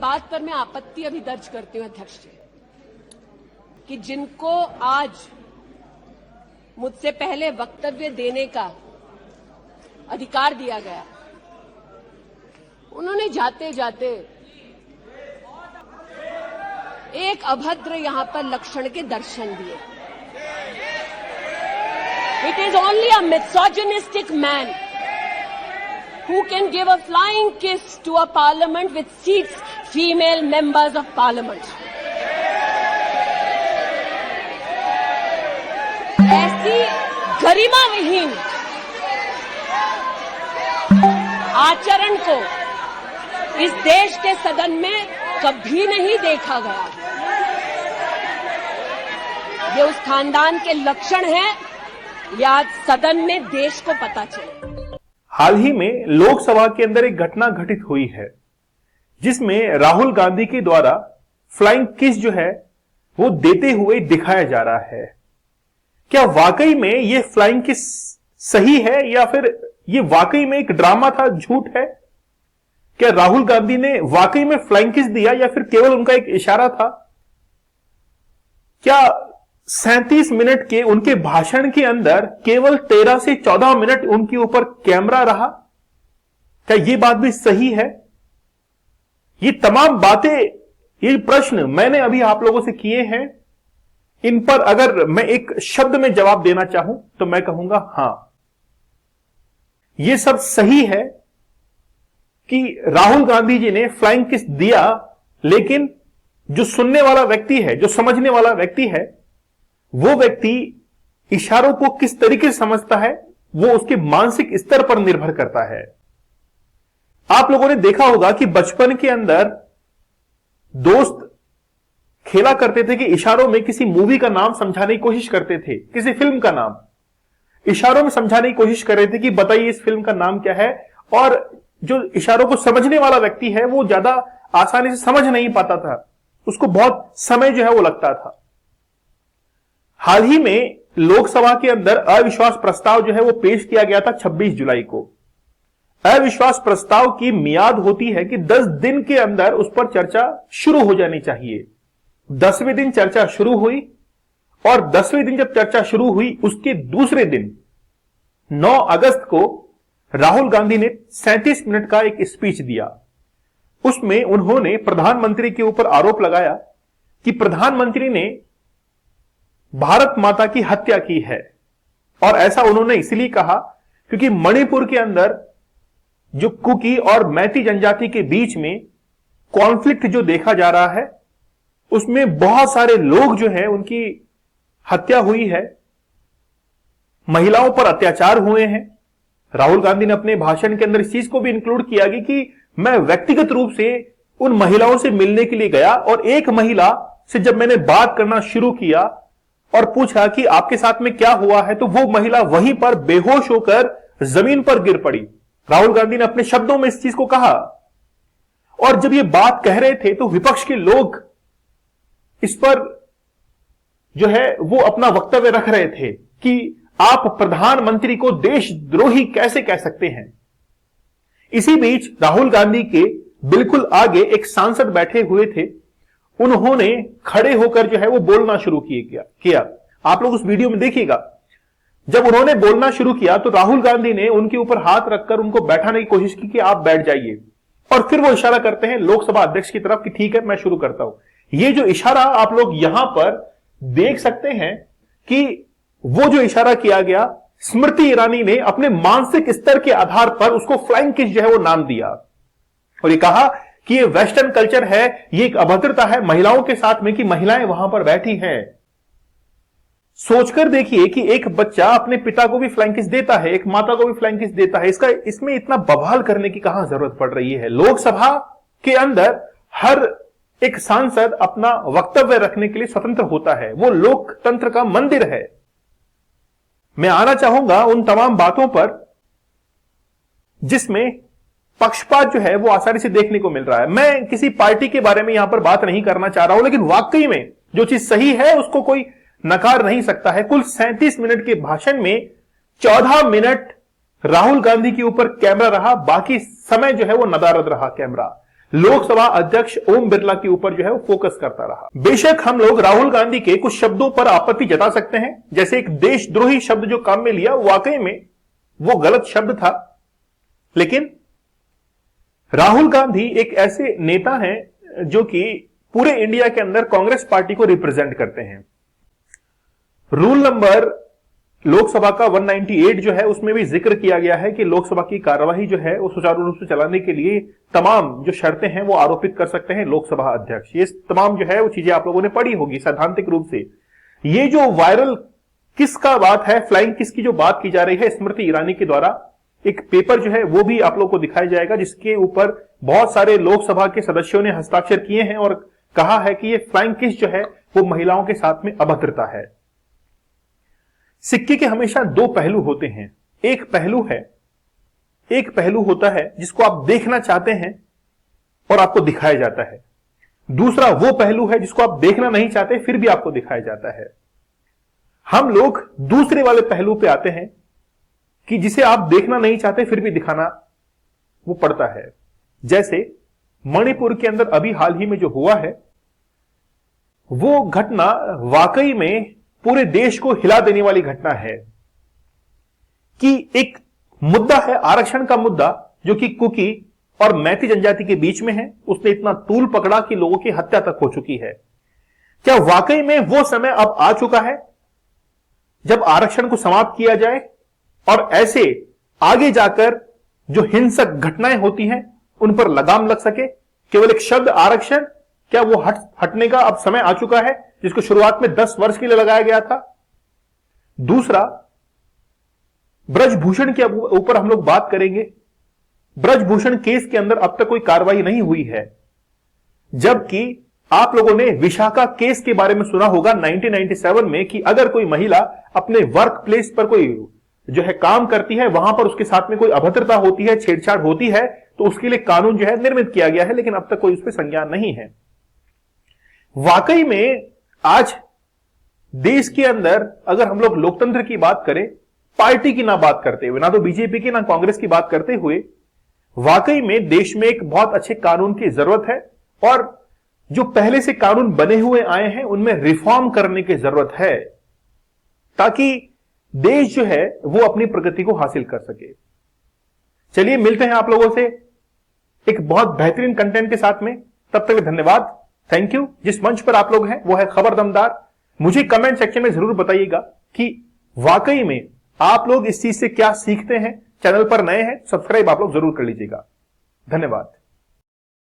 एक बात पर मैं आपत्ति अभी दर्ज करती हूं अध्यक्ष जी, कि जिनको आज मुझसे पहले वक्तव्य देने का अधिकार दिया गया, उन्होंने जाते जाते एक अभद्र यहां पर लक्षण के दर्शन दिए। It is only a misogynistic man who can give a flying kiss to a parliament which seats female members of parliament. ऐसी गरिमा विहीन आचरण को इस देश के सदन में कभी नहीं देखा गया। ये उस खानदान के लक्षण हैं, या आज सदन में देश को पता चले। हाल ही में लोकसभा के अंदर एक घटना घटित हुई है, जिसमें राहुल गांधी के द्वारा फ्लाइंग किस जो है वो देते हुए दिखाया जा रहा है। क्या वाकई में ये फ्लाइंग किस सही है, या फिर ये वाकई में एक ड्रामा था, झूठ है? क्या राहुल गांधी ने वाकई में फ्लाइंग किस दिया, या फिर केवल उनका एक इशारा था? क्या 37 मिनट के उनके भाषण के अंदर केवल 13 से 14 मिनट उनके ऊपर कैमरा रहा? क्या यह बात भी सही है? ये तमाम बातें, ये प्रश्न मैंने अभी आप लोगों से किए हैं। इन पर अगर मैं एक शब्द में जवाब देना चाहूं तो मैं कहूंगा हां, यह सब सही है कि राहुल गांधी जी ने फ्लाइंग किस दिया, लेकिन जो सुनने वाला व्यक्ति है, जो समझने वाला व्यक्ति है, वो व्यक्ति इशारों को किस तरीके से समझता है, वो उसके मानसिक स्तर पर निर्भर करता है। आप लोगों ने देखा होगा कि बचपन के अंदर दोस्त खेला करते थे कि इशारों में किसी मूवी का नाम समझाने की कोशिश करते थे, किसी फिल्म का नाम इशारों में समझाने की कोशिश कर रहे थे कि बताइए इस फिल्म का नाम क्या है, और जो इशारों को समझने वाला व्यक्ति है वो ज्यादा आसानी से समझ नहीं पाता था, उसको बहुत समय जो है वो लगता था। हाल ही में लोकसभा के अंदर अविश्वास प्रस्ताव जो है वो पेश किया गया था 26 जुलाई को। अविश्वास प्रस्ताव की मियाद होती है कि 10 दिन के अंदर उस पर चर्चा शुरू हो जानी चाहिए। 10वें दिन चर्चा शुरू हुई, और 10वें दिन जब चर्चा शुरू हुई उसके दूसरे दिन 9 अगस्त को राहुल गांधी ने 37 मिनट का एक स्पीच दिया। उसमें उन्होंने प्रधानमंत्री के ऊपर आरोप लगाया कि प्रधानमंत्री ने भारत माता की हत्या की है, और ऐसा उन्होंने इसलिए कहा क्योंकि मणिपुर के अंदर जो कुकी और मैती जनजाति के बीच में कॉन्फ्लिक्ट जो देखा जा रहा है, उसमें बहुत सारे लोग जो हैं उनकी हत्या हुई है, महिलाओं पर अत्याचार हुए हैं। राहुल गांधी ने अपने भाषण के अंदर इस चीज को भी इंक्लूड किया कि मैं व्यक्तिगत रूप से उन महिलाओं से मिलने के लिए गया, और एक महिला से जब मैंने बात करना शुरू किया और पूछा कि आपके साथ में क्या हुआ है, तो वो महिला वहीं पर बेहोश होकर जमीन पर गिर पड़ी। राहुल गांधी ने अपने शब्दों में इस चीज को कहा, और जब ये बात कह रहे थे तो विपक्ष के लोग इस पर जो है वो अपना वक्तव्य रख रहे थे कि आप प्रधानमंत्री को देशद्रोही कैसे कह सकते हैं। इसी बीच राहुल गांधी के बिल्कुल आगे एक सांसद बैठे हुए थे, उन्होंने खड़े होकर जो है वो बोलना शुरू किया। आप लोग उस वीडियो में देखिएगा, जब उन्होंने बोलना शुरू किया तो राहुल गांधी ने उनके ऊपर हाथ रखकर उनको बैठाने की कोशिश की कि आप बैठ जाइए, और फिर वो इशारा करते हैं लोकसभा अध्यक्ष की तरफ कि ठीक है मैं शुरू करता हूं। ये जो इशारा आप लोग यहां पर देख सकते हैं कि वो जो इशारा किया गया, स्मृति ईरानी ने अपने मानसिक स्तर के आधार पर उसको फ्लाइंग किस जो है वो नाम दिया, और ये कहा कि ये वेस्टर्न कल्चर है, ये एक अभद्रता है महिलाओं के साथ में कि महिलाएं वहां पर बैठी हैं। सोचकर देखिए कि एक बच्चा अपने पिता को भी फ्लाइंग किस देता है, एक माता को भी फ्लाइंग किस देता है, इसमें इतना बवाल करने की कहां जरूरत पड़ रही है। लोकसभा के अंदर हर एक सांसद अपना वक्तव्य रखने के लिए स्वतंत्र होता है, वो लोकतंत्र का मंदिर है। मैं आना चाहूंगा उन तमाम बातों पर जिसमें पक्षपात जो है वो आसानी से देखने को मिल रहा है। मैं किसी पार्टी के बारे में यहां पर बात नहीं करना चाह रहा हूं, लेकिन वाकई में जो चीज सही है उसको कोई नकार नहीं सकता है। कुल 37 मिनट के भाषण में 14 मिनट राहुल गांधी के ऊपर कैमरा रहा, बाकी समय जो है वो नदारद रहा कैमरा। लोकसभा अध्यक्ष ओम बिरला के ऊपर जो है वो फोकस करता रहा। बेशक हम लोग राहुल गांधी के कुछ शब्दों पर आपत्ति जता सकते हैं, जैसे एक देशद्रोही शब्द जो काम में लिया, वाकई में वो गलत शब्द था, लेकिन राहुल गांधी एक ऐसे नेता हैं जो कि पूरे इंडिया के अंदर कांग्रेस पार्टी को रिप्रेजेंट करते हैं। रूल नंबर लोकसभा का 198 जो है उसमें भी जिक्र किया गया है कि लोकसभा की कार्यवाही जो है वो सुचारू रूप से चलाने के लिए तमाम जो शर्तें हैं वो आरोपित कर सकते हैं लोकसभा अध्यक्ष। ये तमाम जो है वो चीजें आप लोगों ने पढ़ी होगी सैद्धांतिक रूप से। ये जो वायरल किस का बात है, फ्लाइंग किस की जो बात की जा रही है स्मृति ईरानी के द्वारा, एक पेपर जो है वो भी आप लोगों को दिखाया जाएगा जिसके ऊपर बहुत सारे लोकसभा के सदस्यों ने हस्ताक्षर किए हैं और कहा है कि ये फ्लाइंग किस जो है वो महिलाओं के साथ में अभद्रता है। सिक्के के हमेशा दो पहलू होते हैं। एक पहलू होता है जिसको आप देखना चाहते हैं और आपको दिखाया जाता है। दूसरा वो पहलू है जिसको आप देखना नहीं चाहते फिर भी आपको दिखाया जाता है। हम लोग दूसरे वाले पहलू पे आते हैं कि जिसे आप देखना नहीं चाहते फिर भी दिखाना वो पड़ता है। जैसे मणिपुर के अंदर अभी हाल ही में जो हुआ है वो घटना वाकई में पूरे देश को हिला देने वाली घटना है कि एक मुद्दा है आरक्षण का मुद्दा जो कि कुकी और मैती जनजाति के बीच में है। उसने इतना तूल पकड़ा कि लोगों की हत्या तक हो चुकी है। क्या वाकई में वो समय अब आ चुका है जब आरक्षण को समाप्त किया जाए और ऐसे आगे जाकर जो हिंसक घटनाएं होती हैं उन पर लगाम लग सके? केवल एक शब्द आरक्षण, क्या वो हटने का अब समय आ चुका है जिसको शुरुआत में 10 वर्ष के लिए लगाया गया था? दूसरा, ब्रजभूषण के ऊपर हम लोग बात करेंगे। ब्रजभूषण केस के अंदर अब तक कोई कार्रवाई नहीं हुई है, जबकि आप लोगों ने विशाखा केस के बारे में सुना होगा 1997 में कि अगर कोई महिला अपने वर्क प्लेस पर कोई जो है काम करती है, वहां पर उसके साथ में कोई अभद्रता होती है, छेड़छाड़ होती है, तो उसके लिए कानून जो है निर्मित किया गया है, लेकिन अब तक कोई उस पर संज्ञान नहीं है। वाकई में आज देश के अंदर अगर हम लोग लोकतंत्र की बात करें, पार्टी की ना बात करते हुए, ना तो बीजेपी की ना कांग्रेस की बात करते हुए, वाकई में देश में एक बहुत अच्छे कानून की जरूरत है और जो पहले से कानून बने हुए आए हैं उनमें रिफॉर्म करने की जरूरत है ताकि देश जो है वो अपनी प्रगति को हासिल कर सके। चलिए मिलते हैं आप लोगों से एक बहुत बेहतरीन कंटेंट के साथ में। तब तक धन्यवाद, थैंक यू। जिस मंच पर आप लोग हैं वो है खबर दमदार। मुझे कमेंट सेक्शन में जरूर बताइएगा कि वाकई में आप लोग इस चीज से क्या सीखते हैं। चैनल पर नए हैं, सब्सक्राइब आप लोग जरूर कर लीजिएगा। धन्यवाद।